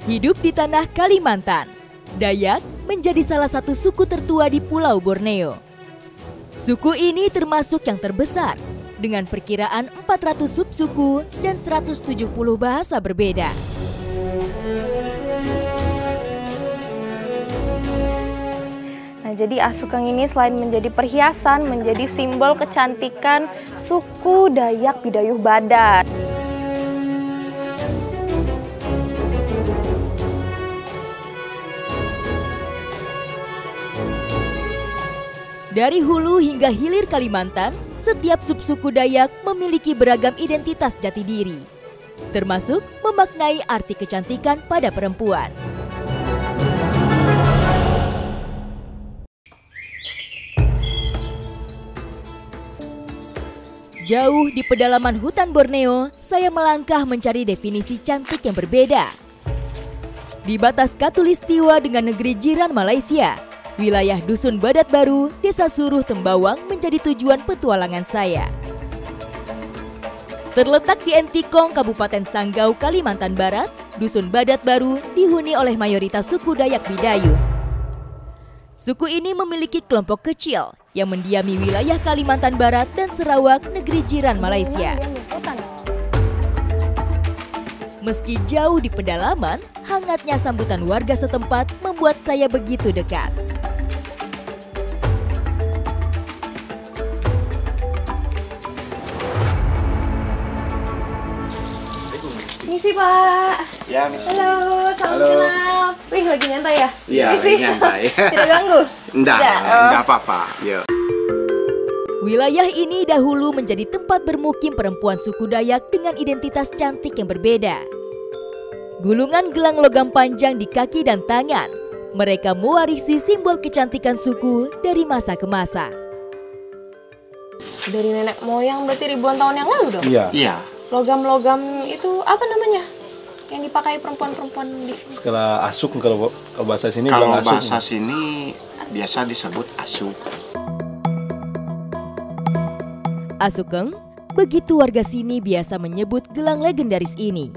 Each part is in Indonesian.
Hidup di tanah Kalimantan, Dayak menjadi salah satu suku tertua di Pulau Borneo. Suku ini termasuk yang terbesar, dengan perkiraan 400 subsuku dan 170 bahasa berbeda. Nah, jadi asukeng ini selain menjadi perhiasan, menjadi simbol kecantikan suku Dayak Bidayuh Badat. Dari hulu hingga hilir Kalimantan, setiap subsuku Dayak memiliki beragam identitas jati diri, termasuk memaknai arti kecantikan pada perempuan. Jauh di pedalaman hutan Borneo, saya melangkah mencari definisi cantik yang berbeda. Di batas Khatulistiwa dengan negeri jiran Malaysia, wilayah Dusun Badat Baru, Desa Suruh Tembawang menjadi tujuan petualangan saya. Terletak di Entikong, Kabupaten Sanggau, Kalimantan Barat, Dusun Badat Baru dihuni oleh mayoritas suku Dayak Bidayuh. Suku ini memiliki kelompok kecil yang mendiami wilayah Kalimantan Barat dan Sarawak, negeri jiran Malaysia. Meski jauh di pedalaman, hangatnya sambutan warga setempat membuat saya begitu dekat. Misi, Pak. Ya, Misi. Halo, salam kenal. Wih, lagi nyantai ya? Iya, Misi. lagi nyantai. Tidak ganggu? Enggak apa-apa. Yuk. Wilayah ini dahulu menjadi tempat bermukim perempuan suku Dayak dengan identitas cantik yang berbeda. Gulungan gelang logam panjang di kaki dan tangan, mereka mewarisi simbol kecantikan suku dari masa ke masa. Dari nenek moyang berarti ribuan tahun yang lalu dong? Iya. Logam-logam itu apa namanya? Yang dipakai perempuan-perempuan di sini? Setelah asuk kalau bahasa sini. Kalau bilang asuk. bahasa sini biasa disebut asuk. Asukeng, begitu warga sini biasa menyebut gelang legendaris ini.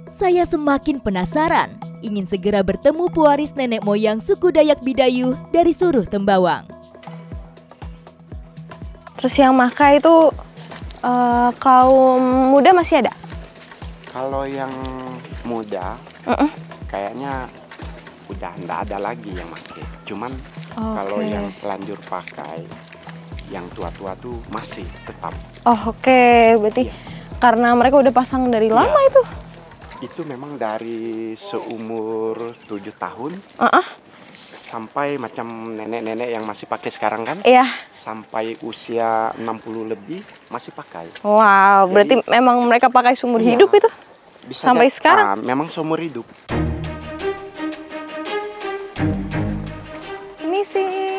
Saya semakin penasaran, ingin segera bertemu pewaris nenek moyang suku Dayak Bidayuh dari Suruh Tembawang. Terus yang makai itu kaum muda masih ada? Kalau yang muda, kayaknya udah enggak ada lagi yang pakai. Cuman kalau yang telanjur pakai, yang tua-tua tuh masih tetap. Oh, oke. Berarti karena mereka udah pasang dari lama itu? Itu memang dari seumur 7 tahun sampai macam nenek-nenek yang masih pakai sekarang kan? Iya. Sampai usia 60 lebih masih pakai. Wow, berarti memang mereka pakai seumur hidup itu? Bisa sampai sekarang? Memang seumur hidup. Misi.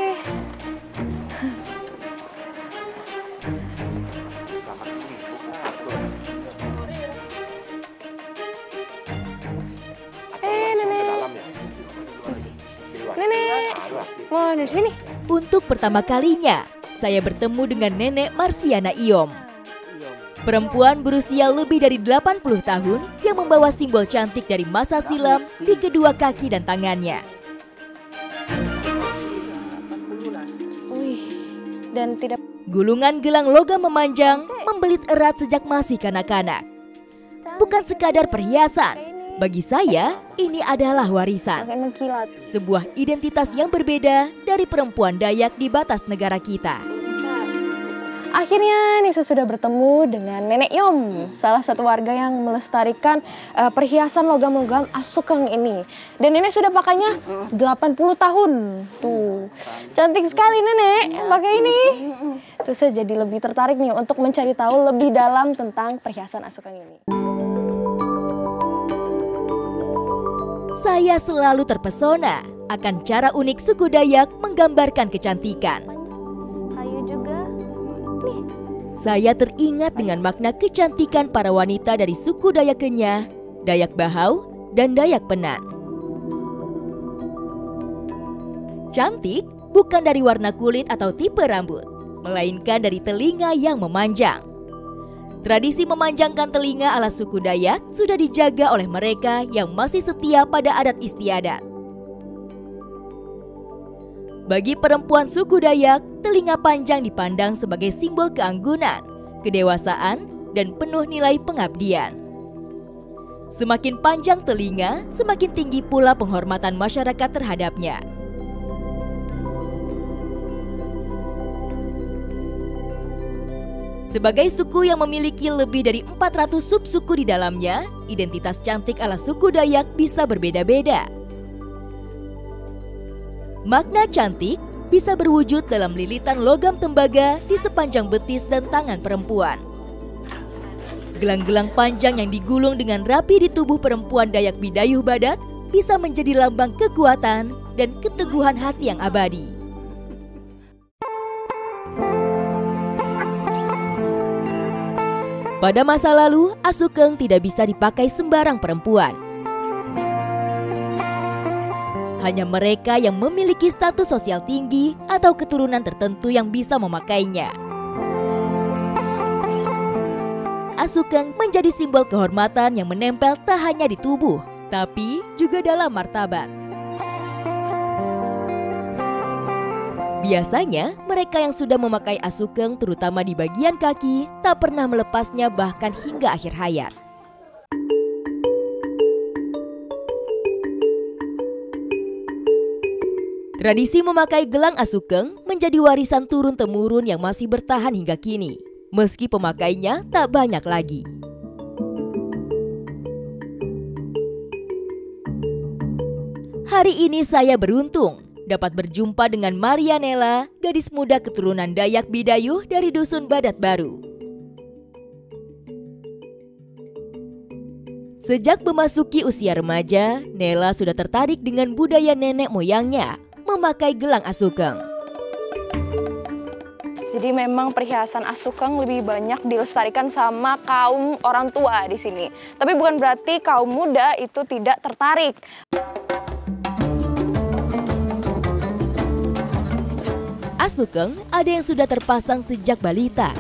Nenek, mau dari sini? Untuk pertama kalinya, saya bertemu dengan Nenek Marsiana Iom. Perempuan berusia lebih dari 80 tahun yang membawa simbol cantik dari masa silam di kedua kaki dan tangannya. Dan tidak. Gulungan gelang logam memanjang membelit erat sejak masih kanak-kanak. Bukan sekadar perhiasan, bagi saya ini adalah warisan. Sebuah identitas yang berbeda dari perempuan Dayak di batas negara kita. Akhirnya Nisa sudah bertemu dengan Nenek Yom, salah satu warga yang melestarikan perhiasan logam-logam asukeng ini. Dan Nenek sudah pakainya 80 tahun. Tuh, cantik sekali Nenek pakai ini. Terus saya jadi lebih tertarik nih untuk mencari tahu lebih dalam tentang perhiasan asukeng ini. Saya selalu terpesona akan cara unik suku Dayak menggambarkan kecantikan. Kayu juga. Nih. Saya teringat dengan makna kecantikan para wanita dari suku Dayak Kenyah, Dayak Bahau, dan Dayak Penan. Cantik bukan dari warna kulit atau tipe rambut, melainkan dari telinga yang memanjang. Tradisi memanjangkan telinga ala suku Dayak sudah dijaga oleh mereka yang masih setia pada adat istiadat. Bagi perempuan suku Dayak, telinga panjang dipandang sebagai simbol keanggunan, kedewasaan, dan penuh nilai pengabdian. Semakin panjang telinga, semakin tinggi pula penghormatan masyarakat terhadapnya. Sebagai suku yang memiliki lebih dari 400 subsuku di dalamnya, identitas cantik ala suku Dayak bisa berbeda-beda. Makna cantik bisa berwujud dalam lilitan logam tembaga di sepanjang betis dan tangan perempuan. Gelang-gelang panjang yang digulung dengan rapi di tubuh perempuan Dayak Bidayuh Badat bisa menjadi lambang kekuatan dan keteguhan hati yang abadi. Pada masa lalu, asukeng tidak bisa dipakai sembarang perempuan. Hanya mereka yang memiliki status sosial tinggi atau keturunan tertentu yang bisa memakainya. Asukeng menjadi simbol kehormatan yang menempel tak hanya di tubuh, tapi juga dalam martabat. Biasanya, mereka yang sudah memakai asukeng terutama di bagian kaki tak pernah melepasnya bahkan hingga akhir hayat. Tradisi memakai gelang asukeng menjadi warisan turun-temurun yang masih bertahan hingga kini, meski pemakainya tak banyak lagi. Hari ini saya beruntung dapat berjumpa dengan Marianela, gadis muda keturunan Dayak Bidayuh dari Dusun Badat Baru. Sejak memasuki usia remaja, Nela sudah tertarik dengan budaya nenek moyangnya, memakai gelang asukeng. Jadi memang perhiasan asukeng lebih banyak dilestarikan sama kaum orang tua di sini. Tapi bukan berarti kaum muda itu tidak tertarik. Asukeng ada yang sudah terpasang sejak balita.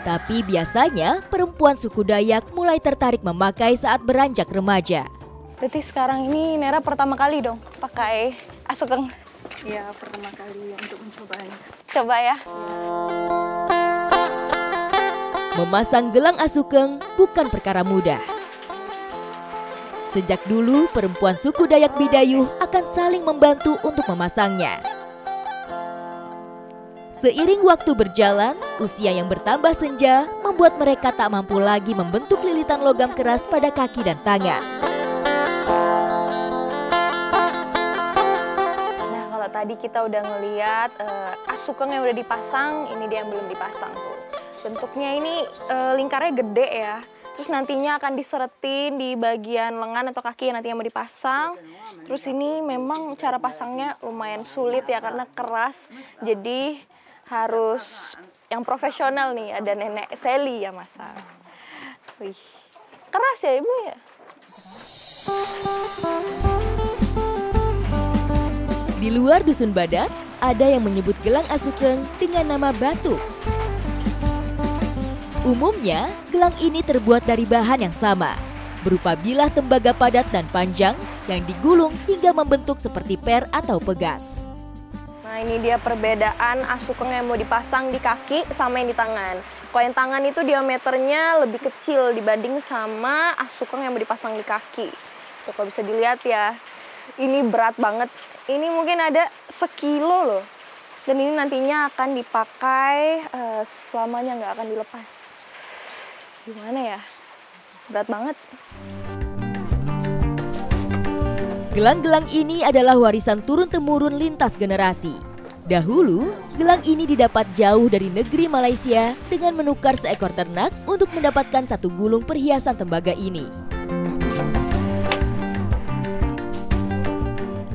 Tapi biasanya perempuan suku Dayak mulai tertarik memakai saat beranjak remaja. Berarti sekarang ini Nera pertama kali dong pakai asukeng? Iya, pertama kali untuk mencobanya. Coba ya. Memasang gelang asukeng bukan perkara mudah. Sejak dulu, perempuan suku Dayak Bidayuh akan saling membantu untuk memasangnya. Seiring waktu berjalan, usia yang bertambah senja membuat mereka tak mampu lagi membentuk lilitan logam keras pada kaki dan tangan. Nah, kalau tadi kita udah ngeliat asukeng yang udah dipasang, ini dia yang belum dipasang tuh. Bentuknya ini lingkarnya gede ya. Terus nantinya akan diseretin di bagian lengan atau kaki yang nantinya mau dipasang. Terus ini memang cara pasangnya lumayan sulit ya karena keras. Jadi harus yang profesional nih, ada Nenek Seli ya masang. Wih, keras ya Ibu ya? Di luar Dusun Badat, ada yang menyebut gelang asukeng dengan nama batu. Umumnya, gelang ini terbuat dari bahan yang sama, berupa bilah tembaga padat dan panjang yang digulung hingga membentuk seperti per atau pegas. Nah, ini dia perbedaan asukeng yang mau dipasang di kaki sama yang di tangan. Kalau yang tangan itu diameternya lebih kecil dibanding sama asukeng yang mau dipasang di kaki. Tuh, kalau bisa dilihat ya, ini berat banget. Ini mungkin ada sekilo loh. Dan ini nantinya akan dipakai selamanya, nggak akan dilepas. Gimana ya? Berat banget. Gelang-gelang ini adalah warisan turun-temurun lintas generasi. Dahulu, gelang ini didapat jauh dari negeri Malaysia dengan menukar seekor ternak untuk mendapatkan satu gulung perhiasan tembaga ini.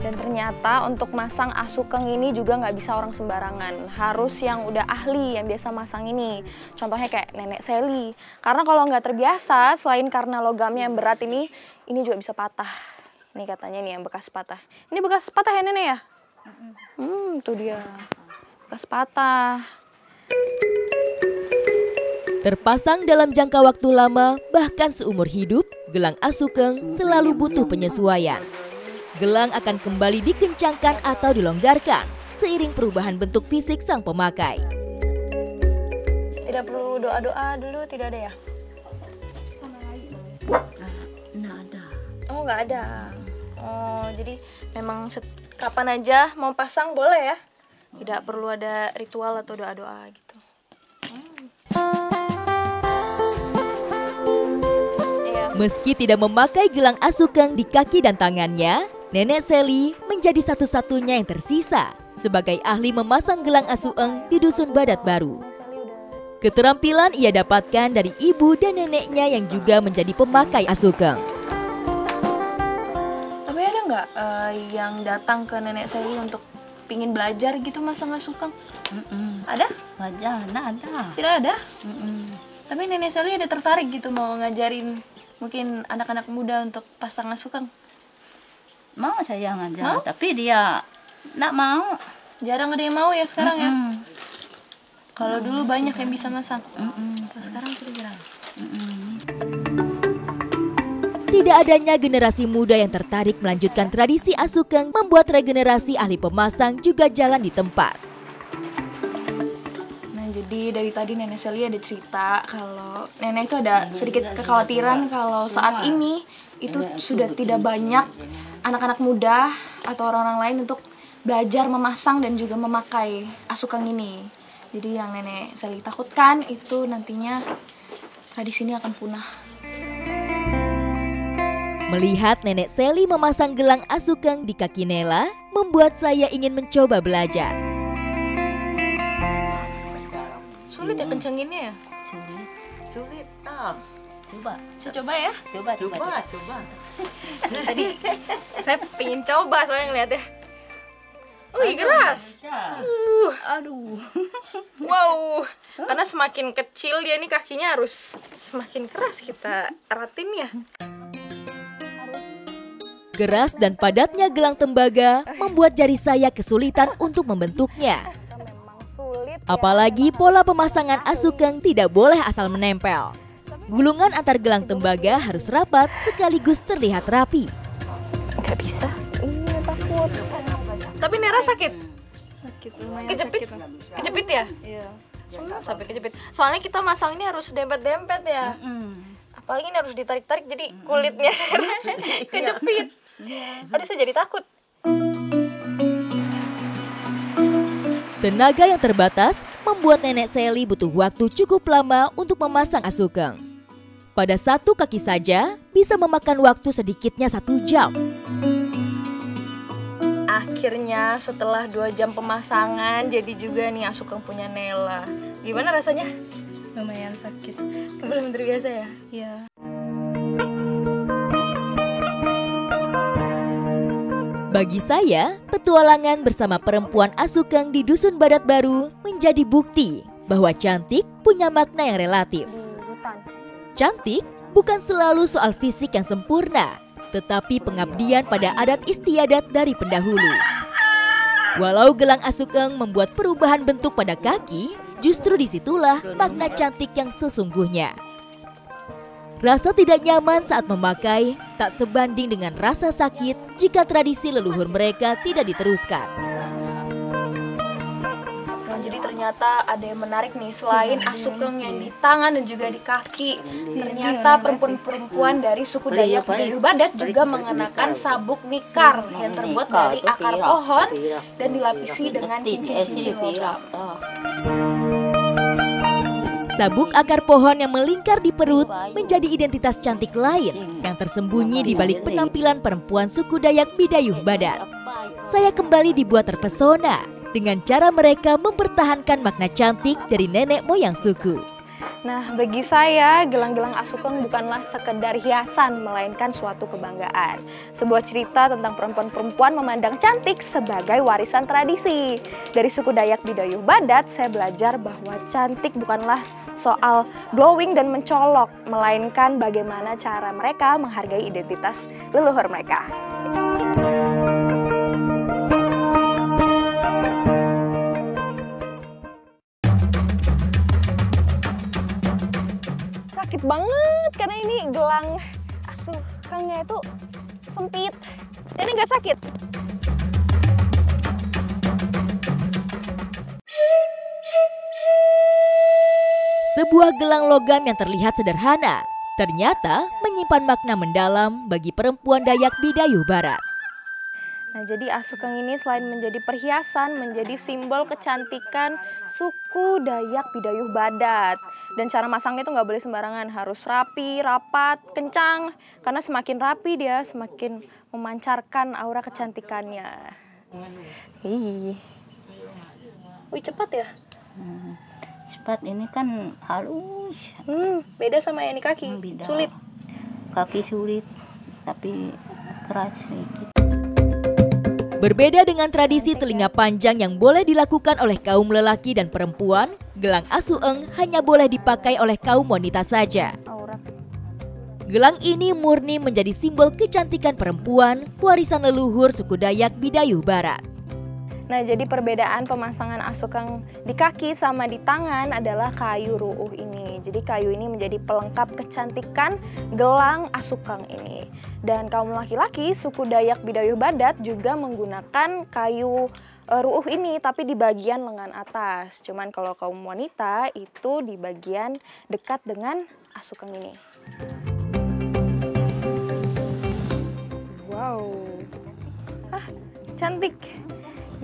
Dan ternyata untuk masang asukeng ini juga nggak bisa orang sembarangan. Harus yang udah ahli, yang biasa masang ini. Contohnya kayak Nenek Seli. Karena kalau nggak terbiasa, selain karena logamnya yang berat ini juga bisa patah. Ini katanya nih yang bekas patah. Ini bekas patah ya Nenek ya? Tuh dia. Bekas patah. Terpasang dalam jangka waktu lama, bahkan seumur hidup, gelang asukeng selalu butuh penyesuaian. Gelang akan kembali dikencangkan atau dilonggarkan seiring perubahan bentuk fisik sang pemakai. Tidak perlu doa-doa dulu, tidak ada ya? Nggak ada. Oh, nggak ada. Oh, jadi memang kapan aja mau pasang boleh ya? Tidak perlu ada ritual atau doa-doa gitu. Meski tidak memakai gelang asukeng di kaki dan tangannya, Nenek Seli menjadi satu-satunya yang tersisa sebagai ahli memasang gelang asukeng di Dusun Badat Baru. Keterampilan ia dapatkan dari ibu dan neneknya yang juga menjadi pemakai asukeng. Tapi ada nggak yang datang ke Nenek Seli untuk pingin belajar gitu masang asukeng? Ada? Ada. Tidak ada? Tapi Nenek Seli ada tertarik gitu mau ngajarin mungkin anak-anak muda untuk pasang asukeng? Mau saya ngajar, tapi dia nggak mau. Jarang ada yang mau ya sekarang ya? Kalau dulu banyak yang bisa masang. Kalau sekarang jarang. Tidak adanya generasi muda yang tertarik melanjutkan tradisi asukeng membuat regenerasi ahli pemasang juga jalan di tempat. Nah, jadi dari tadi Nenek Seli ada cerita kalau nenek itu ada sedikit kekhawatiran kalau saat ini itu sudah tidak banyak anak-anak muda atau orang-orang lain untuk belajar memasang dan juga memakai asukeng ini. Jadi yang Nenek Seli takutkan itu nantinya tradisi ini akan punah. Melihat Nenek Seli memasang gelang asukeng di kaki Nela membuat saya ingin mencoba belajar. Sulit ya kencenginnya ya? Sulit. Coba. Saya coba ya? Coba. Tadi saya pengen coba soalnya ngeliatnya. Wih, keras. Aduh. Wow. Karena semakin kecil dia nih kakinya harus semakin keras kita eratin ya. Keras dan padatnya gelang tembaga membuat jari saya kesulitan untuk membentuknya. Apalagi pola pemasangan asukeng tidak boleh asal menempel. Gulungan antar gelang tembaga harus rapat sekaligus terlihat rapi. Nggak bisa. Iya, takut. Tapi Nera sakit? Sakit, lumayan Kejepit? sakit. Kejepit ya? Iya. Sampai kejepit. Soalnya kita masang ini harus dempet-dempet ya. Apalagi ini harus ditarik-tarik jadi kulitnya kejepit. Aduh, saya jadi takut. Tenaga yang terbatas membuat Nenek Seli butuh waktu cukup lama untuk memasang asukeng. Pada satu kaki saja bisa memakan waktu sedikitnya 1 jam. Akhirnya setelah 2 jam pemasangan jadi juga nih asukeng punya Nela. Gimana rasanya? Lumayan sakit. Belum terbiasa ya? Iya. Bagi saya, petualangan bersama perempuan asukeng di Dusun Badat Baru menjadi bukti bahwa cantik punya makna yang relatif. Cantik bukan selalu soal fisik yang sempurna, tetapi pengabdian pada adat istiadat dari pendahulu. Walau gelang asukeng membuat perubahan bentuk pada kaki, justru disitulah makna cantik yang sesungguhnya. Rasa tidak nyaman saat memakai tak sebanding dengan rasa sakit jika tradisi leluhur mereka tidak diteruskan. Nah, jadi ternyata ada yang menarik nih, selain asukeng yang di tangan dan juga di kaki, ternyata perempuan-perempuan dari suku Dayak Bidayuh Badat juga mengenakan sabuk nikar yang terbuat dari akar pohon dan dilapisi dengan cincin-cincin logam. Sabuk akar pohon yang melingkar di perut menjadi identitas cantik lain yang tersembunyi di balik penampilan perempuan suku Dayak Bidayuh Badat. Saya kembali dibuat terpesona dengan cara mereka mempertahankan makna cantik dari nenek moyang suku. Nah, bagi saya gelang-gelang asukeng bukanlah sekedar hiasan, melainkan suatu kebanggaan. Sebuah cerita tentang perempuan-perempuan memandang cantik sebagai warisan tradisi. Dari suku Dayak Bidayuh Badat, saya belajar bahwa cantik bukanlah soal glowing dan mencolok, melainkan bagaimana cara mereka menghargai identitas leluhur mereka. banget karena ini gelang asukangnya itu sempit. Dan ini nggak sakit. Sebuah gelang logam yang terlihat sederhana, ternyata menyimpan makna mendalam bagi perempuan Dayak Bidayuh Barat. Nah, jadi asukang ini selain menjadi perhiasan, menjadi simbol kecantikan suku Dayak Bidayuh Badat. Dan cara masangnya itu nggak boleh sembarangan, harus rapi, rapat, kencang. Karena semakin rapi dia semakin memancarkan aura kecantikannya. Ih, wih cepat ya? Cepat, ini kan halus. Beda sama yang di kaki, Beda. sulit. Kaki sulit, tapi keras sedikit. Berbeda dengan tradisi telinga panjang yang boleh dilakukan oleh kaum lelaki dan perempuan, gelang asueng hanya boleh dipakai oleh kaum wanita saja. Aura. Gelang ini murni menjadi simbol kecantikan perempuan, warisan leluhur suku Dayak Bidayuh Barat. Nah, jadi perbedaan pemasangan asukang di kaki sama di tangan adalah kayu ruuh ini. Jadi kayu ini menjadi pelengkap kecantikan gelang asukang ini. Dan kaum laki-laki suku Dayak Bidayuh Badat juga menggunakan kayu ruuh ini tapi di bagian lengan atas. Cuman kalau kaum wanita itu di bagian dekat dengan asukang ini. Wow. Cantik.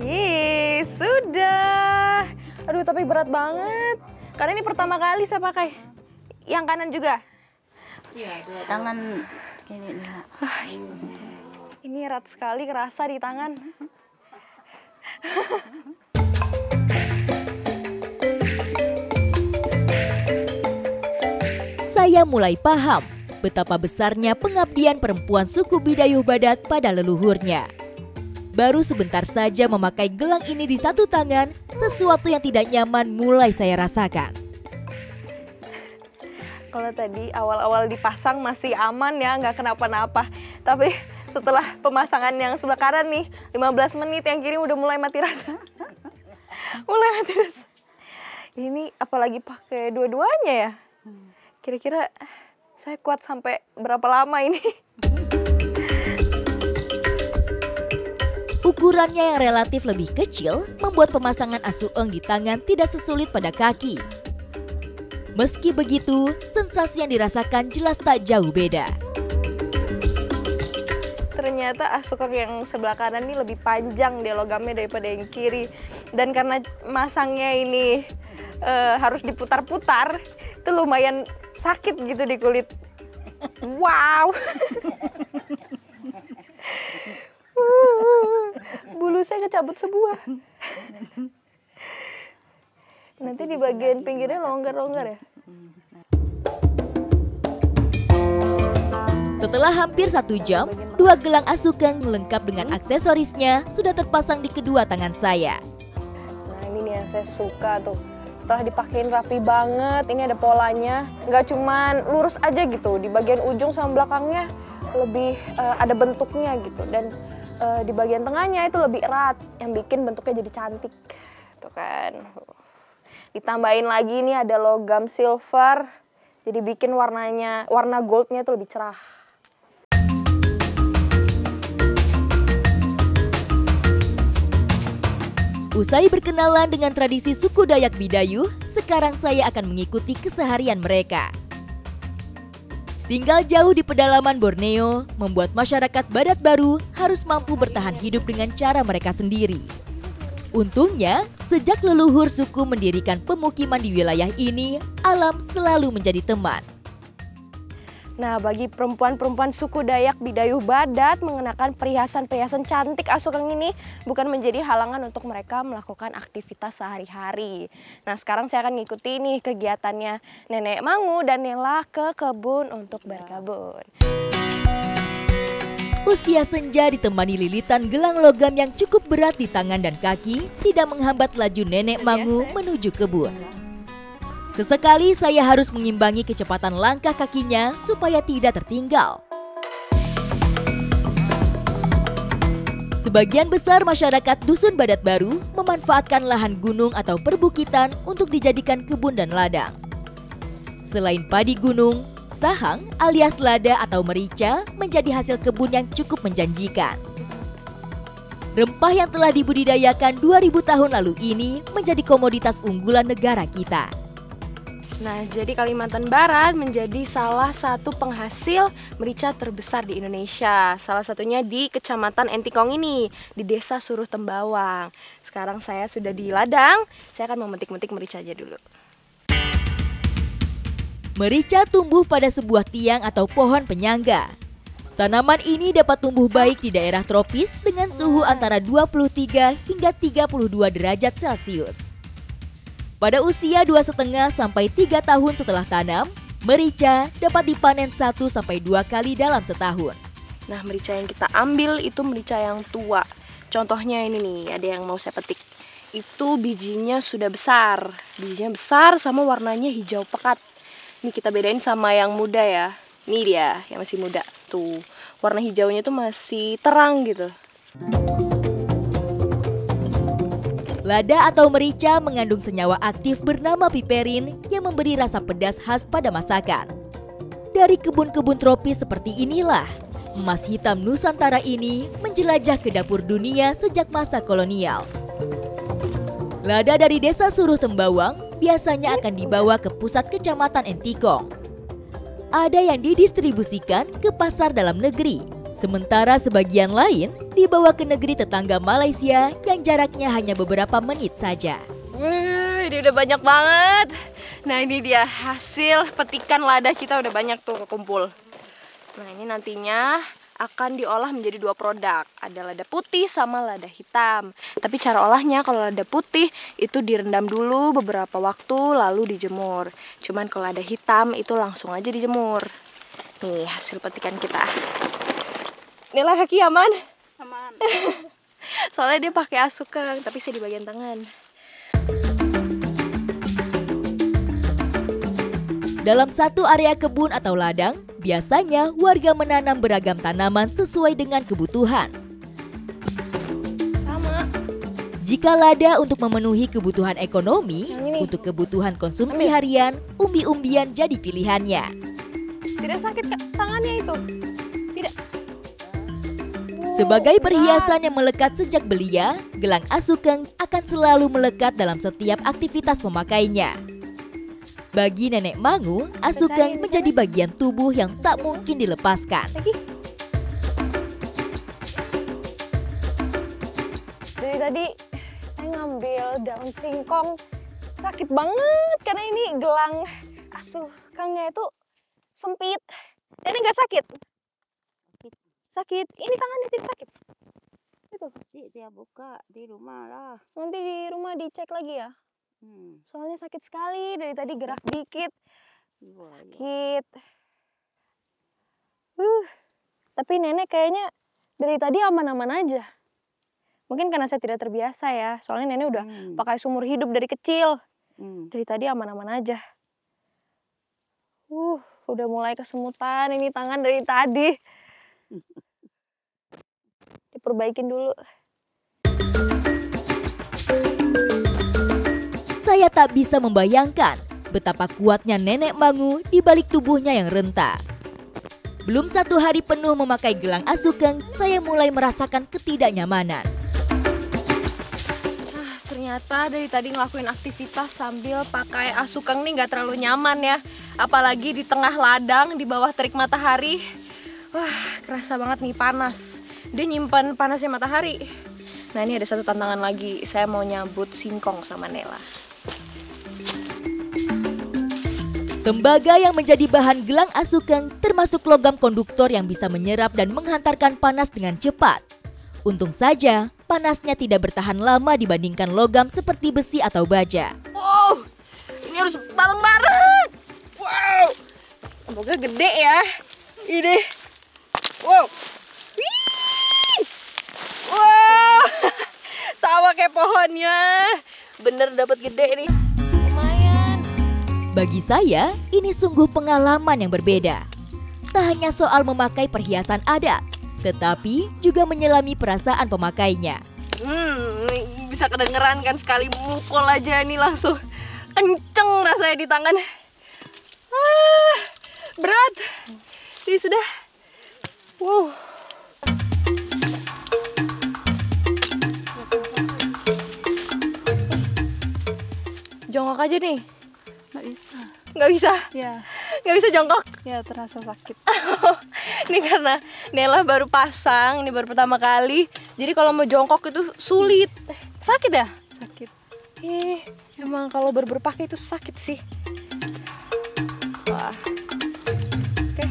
Yeay, sudah. Aduh, tapi berat banget. Karena ini pertama kali saya pakai. Yang kanan juga. Tangan ini. Ini erat sekali, kerasa di tangan. Saya mulai paham betapa besarnya pengabdian perempuan suku Bidayuh Badat pada leluhurnya. Baru sebentar saja memakai gelang ini di satu tangan, sesuatu yang tidak nyaman mulai saya rasakan. Kalau tadi awal-awal dipasang masih aman ya, nggak kenapa-napa. Tapi setelah pemasangan yang sebelah kanan nih, 15 menit yang kiri udah mulai mati rasa. Mulai mati rasa. Ini apalagi pakai dua-duanya ya? Kira-kira saya kuat sampai berapa lama ini? Ukurannya yang relatif lebih kecil membuat pemasangan asueng di tangan tidak sesulit pada kaki. Meski begitu, sensasi yang dirasakan jelas tak jauh beda. Ternyata asukang yang sebelah kanan ini lebih panjang dia logamnya daripada yang kiri. Dan karena masangnya ini harus diputar-putar, itu lumayan sakit gitu di kulit. Wow! Bulu saya kecabut sebuah. Nanti di bagian pinggirnya longgar-longgar ya. Setelah hampir 1 jam, 2 gelang asukang lengkap dengan aksesorisnya sudah terpasang di kedua tangan saya. Nah, ini nih yang saya suka tuh. Setelah dipakein rapi banget, ini ada polanya. Nggak cuman lurus aja gitu, di bagian ujung sama belakangnya lebih ada bentuknya gitu. Dan di bagian tengahnya itu lebih erat, yang bikin bentuknya jadi cantik. Tuh kan. Ditambahin lagi nih ada logam silver, jadi bikin warna goldnya itu lebih cerah. Usai berkenalan dengan tradisi suku Dayak Bidayuh, sekarang saya akan mengikuti keseharian mereka. Tinggal jauh di pedalaman Borneo, membuat masyarakat Badat Baru harus mampu bertahan hidup dengan cara mereka sendiri. Untungnya, sejak leluhur suku mendirikan pemukiman di wilayah ini, alam selalu menjadi teman. Nah, bagi perempuan-perempuan suku Dayak Bidayuh Badat, mengenakan perhiasan-perhiasan cantik asukang ini bukan menjadi halangan untuk mereka melakukan aktivitas sehari-hari. Nah, sekarang saya akan ngikuti nih kegiatannya Nenek Mangu dan Nela ke kebun untuk berkebun. Usia senja ditemani lilitan gelang logam yang cukup berat di tangan dan kaki tidak menghambat laju Nenek Mangu menuju kebun. Sesekali saya harus mengimbangi kecepatan langkah kakinya supaya tidak tertinggal. Sebagian besar masyarakat Dusun Badat Baru memanfaatkan lahan gunung atau perbukitan untuk dijadikan kebun dan ladang. Selain padi gunung, sahang alias lada atau merica menjadi hasil kebun yang cukup menjanjikan. Rempah yang telah dibudidayakan 2000 tahun lalu ini menjadi komoditas unggulan negara kita. Nah, jadi Kalimantan Barat menjadi salah satu penghasil merica terbesar di Indonesia. Salah satunya di Kecamatan Entikong ini, di Desa Suruh Tembawang. Sekarang saya sudah di ladang, saya akan memetik-metik merica aja dulu. Merica tumbuh pada sebuah tiang atau pohon penyangga. Tanaman ini dapat tumbuh baik di daerah tropis dengan suhu antara 23 hingga 32 derajat Celcius. Pada usia 2,5 sampai 3 tahun setelah tanam, merica dapat dipanen 1 sampai 2 kali dalam setahun. Nah, merica yang kita ambil itu merica yang tua. Contohnya ini nih, ada yang mau saya petik. Itu bijinya sudah besar. Bijinya besar sama warnanya hijau pekat. Ini kita bedain sama yang muda ya. Ini dia yang masih muda. Tuh, warna hijaunya tuh masih terang gitu. Lada atau merica mengandung senyawa aktif bernama piperin yang memberi rasa pedas khas pada masakan. Dari kebun-kebun tropis seperti inilah, emas hitam Nusantara ini menjelajah ke dapur dunia sejak masa kolonial. Lada dari Desa Suruh Tembawang biasanya akan dibawa ke pusat Kecamatan Entikong. Ada yang didistribusikan ke pasar dalam negeri, sementara sebagian lain dibawa ke negeri tetangga Malaysia yang jaraknya hanya beberapa menit saja. Wih, ini udah banyak banget. Nah, ini dia hasil petikan lada kita, udah banyak tuh kekumpul. Nah, ini nantinya akan diolah menjadi 2 produk. Ada lada putih sama lada hitam. Tapi cara olahnya, kalau lada putih itu direndam dulu beberapa waktu lalu dijemur. Cuman kalau lada hitam itu langsung aja dijemur. Nih hasil petikan kita. Nela, kaki aman? Aman. Soalnya dia pakai asukang, tapi saya di bagian tangan. Dalam satu area kebun atau ladang, biasanya warga menanam beragam tanaman sesuai dengan kebutuhan. Sama. Jika lada untuk memenuhi kebutuhan ekonomi, untuk kebutuhan konsumsi harian, umbi-umbian jadi pilihannya. Tidak sakit tangannya itu? Tidak. Sebagai perhiasan yang melekat sejak belia, gelang asukeng akan selalu melekat dalam setiap aktivitas pemakainya. Bagi Nenek Mangu, asukeng menjadi bagian tubuh yang tak mungkin dilepaskan. Dari tadi saya ngambil daun singkong, sakit banget karena ini gelang asukengnya itu sempit. Ini nggak sakit? Sakit. Ini tangannya tidak sakit. Itu. Dia buka di rumah lah. Nanti di rumah dicek lagi ya. Soalnya sakit sekali, dari tadi gerak dikit sakit. Tapi nenek kayaknya dari tadi aman-aman aja. Mungkin karena saya tidak terbiasa ya, soalnya nenek udah pakai seumur hidup dari kecil. Dari tadi aman-aman aja. Udah mulai kesemutan ini tangan dari tadi. Diperbaikin dulu. Saya tak bisa membayangkan betapa kuatnya Nenek Mangu di balik tubuhnya yang renta. Belum 1 hari penuh memakai gelang asukeng, saya mulai merasakan ketidaknyamanan. Ternyata dari tadi ngelakuin aktivitas sambil pakai asukeng nih nggak terlalu nyaman ya. Apalagi di tengah ladang, di bawah terik matahari. Kerasa banget nih panas. Dia nyimpan panasnya matahari. Nah, ini ada satu tantangan lagi. Saya mau nyambut singkong sama Nela. Tembaga yang menjadi bahan gelang asukeng termasuk logam konduktor yang bisa menyerap dan menghantarkan panas dengan cepat. Untung saja, panasnya tidak bertahan lama dibandingkan logam seperti besi atau baja. Wow, ini harus bareng-bareng. Wow, semoga gede ya. Ini. Wow. Wih. Wow, sama kayak pohonnya. Bener dapat gede nih. Bagi saya, ini sungguh pengalaman yang berbeda. Tak hanya soal memakai perhiasan adat, tetapi juga menyelami perasaan pemakainya. Bisa kedengeran kan sekali mukul aja ini langsung kenceng rasanya di tangan. Berat. Ini sudah. Wow. Jongkok aja nih. Nggak bisa. Nggak bisa. Ya, Nggak bisa jongkok. ya terasa sakit. Ini karena Nela baru pasang, ini baru pertama kali. Jadi kalau mau jongkok itu sulit. Sakit ya? Sakit. Emang kalau baru pakai itu sakit sih. Wah. Oke.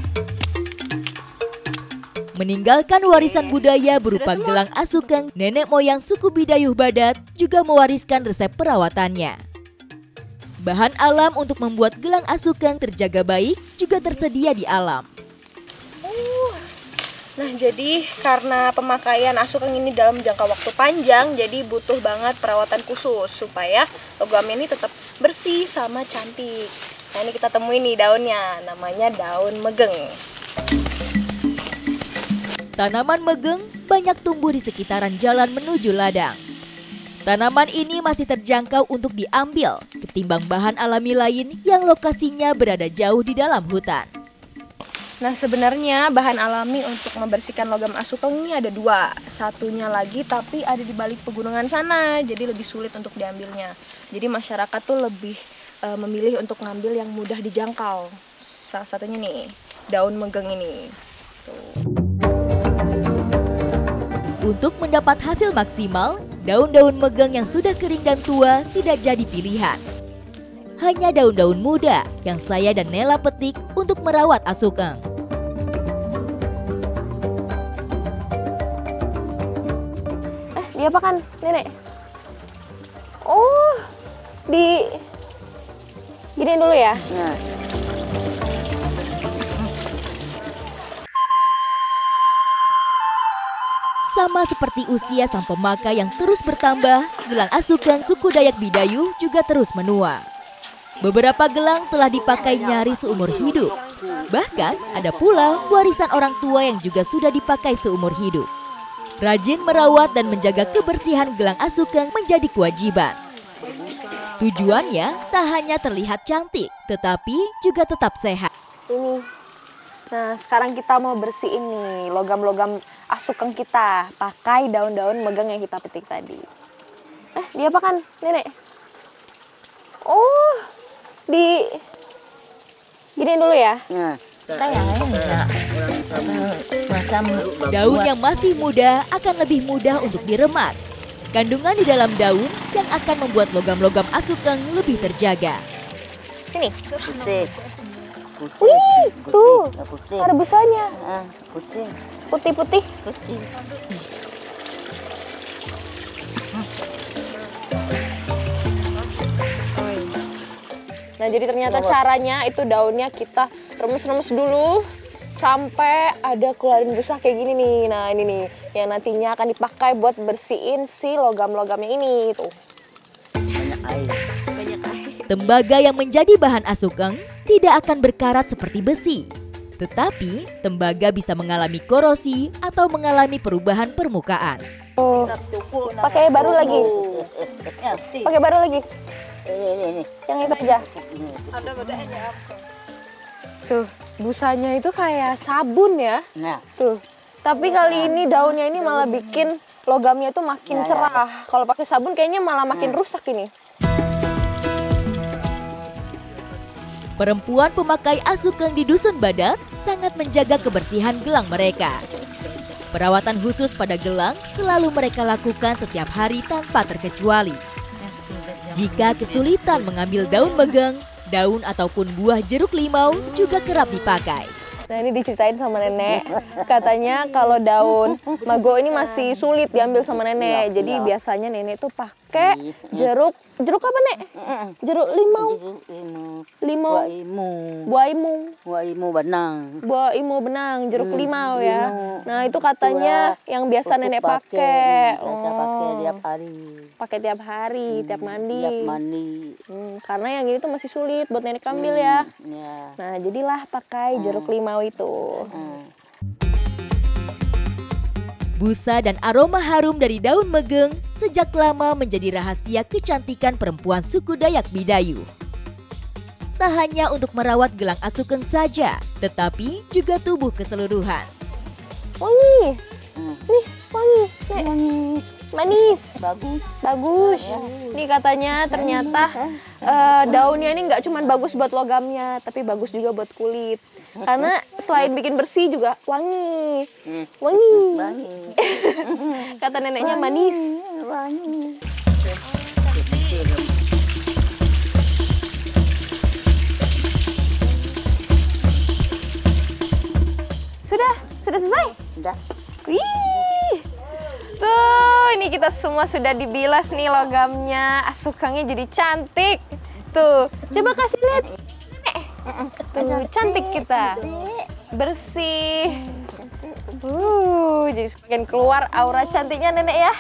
Meninggalkan warisan budaya berupa gelang asukeng, nenek moyang suku Bidayuh Badat juga mewariskan resep perawatannya. Bahan alam untuk membuat gelang asukeng terjaga baik juga tersedia di alam. Nah, jadi karena pemakaian asukeng ini dalam jangka waktu panjang, jadi butuh banget perawatan khusus supaya logam ini tetap bersih sama cantik. Nah, ini kita temuin nih daunnya, namanya daun megeng. Tanaman megeng banyak tumbuh di sekitaran jalan menuju ladang. Tanaman ini masih terjangkau untuk diambil ketimbang bahan alami lain yang lokasinya berada jauh di dalam hutan. Nah, sebenarnya bahan alami untuk membersihkan logam asukeng ini ada dua. Satunya lagi tapi ada di balik pegunungan sana, jadi lebih sulit untuk diambilnya. Jadi masyarakat tuh lebih memilih untuk ngambil yang mudah dijangkau. Salah satunya nih, daun megeng ini. Tuh. Untuk mendapat hasil maksimal, daun-daun megeng yang sudah kering dan tua tidak jadi pilihan. Hanya daun-daun muda yang saya dan Nela petik untuk merawat asukeng. Diapakan, Nenek? Oh, giniin dulu ya. Nah. Sama seperti usia sang pemakai yang terus bertambah, gelang asukeng suku Dayak Bidayuh juga terus menua. Beberapa gelang telah dipakai nyaris seumur hidup. Bahkan ada pula warisan orang tua yang juga sudah dipakai seumur hidup. Rajin merawat dan menjaga kebersihan gelang asukeng menjadi kewajiban. Tujuannya tak hanya terlihat cantik, tetapi juga tetap sehat. Ini. Nah, sekarang kita mau bersihin nih logam-logam asukeng kita pakai daun-daun megeng yang kita petik tadi. Diapakan, Nenek? Oh, giniin dulu ya. Nah. Macam Daun yang masih muda akan lebih mudah untuk diremat. Kandungan di dalam daun yang akan membuat logam-logam asukeng lebih terjaga. Sini. putih. Wih, tuh. Putih. Ada busanya. Putih. Putih-putih. Putih. Nah, jadi ternyata caranya itu daunnya kita remes-remes dulu sampai ada keluarin busa kayak gini nih. Nah, ini nih yang nantinya akan dipakai buat bersihin si logam-logamnya ini tuh. Banyak air. Tembaga yang menjadi bahan asukeng tidak akan berkarat seperti besi. Tetapi tembaga bisa mengalami korosi atau mengalami perubahan permukaan. Oh, pakai baru lagi. Pakai baru lagi. Ini. Yang itu aja. Ada bedanya apa? Tuh, busanya itu kayak sabun ya. Nah. Tuh. Tapi kali ini daunnya ini malah bikin logamnya itu makin cerah. Kalau pakai sabun kayaknya malah makin rusak ini. Perempuan pemakai asukeng di Dusun Badat sangat menjaga kebersihan gelang mereka. Perawatan khusus pada gelang selalu mereka lakukan setiap hari tanpa terkecuali. Jika kesulitan mengambil daun megeng, daun ataupun buah jeruk limau juga kerap dipakai. Nah, ini diceritain sama nenek, katanya kalau daun mago ini masih sulit diambil sama nenek. Jadi biasanya nenek tuh pakai jeruk apa, Nek? Jeruk limau. Limau. Buah imu benang, jeruk limau ya. Nah, itu katanya yang biasa nenek pakai. Pakai tiap hari. Pakai tiap hari, tiap mandi. Karena yang ini tuh masih sulit buat nenek ambil ya. Nah, jadilah pakai jeruk limau itu. Busa dan aroma harum dari daun megeng sejak lama menjadi rahasia kecantikan perempuan suku Dayak Bidayuh. tak hanya untuk merawat gelang asukeng saja, tetapi juga tubuh keseluruhan. Wangi. Nih, wangi. Nek. Manis. Bagus. Nih katanya ternyata daunnya ini nggak cuma bagus buat logamnya, tapi bagus juga buat kulit. Karena selain bikin bersih juga wangi. Wangi. Kata neneknya manis. Sudah selesai? Sudah. Wih. Tuh, ini kita semua sudah dibilas nih logamnya. Asukangnya jadi cantik. Tuh, coba kasih lihat. Tuh, cantik kita. Bersih. Jadi semakin keluar aura cantiknya nenek ya.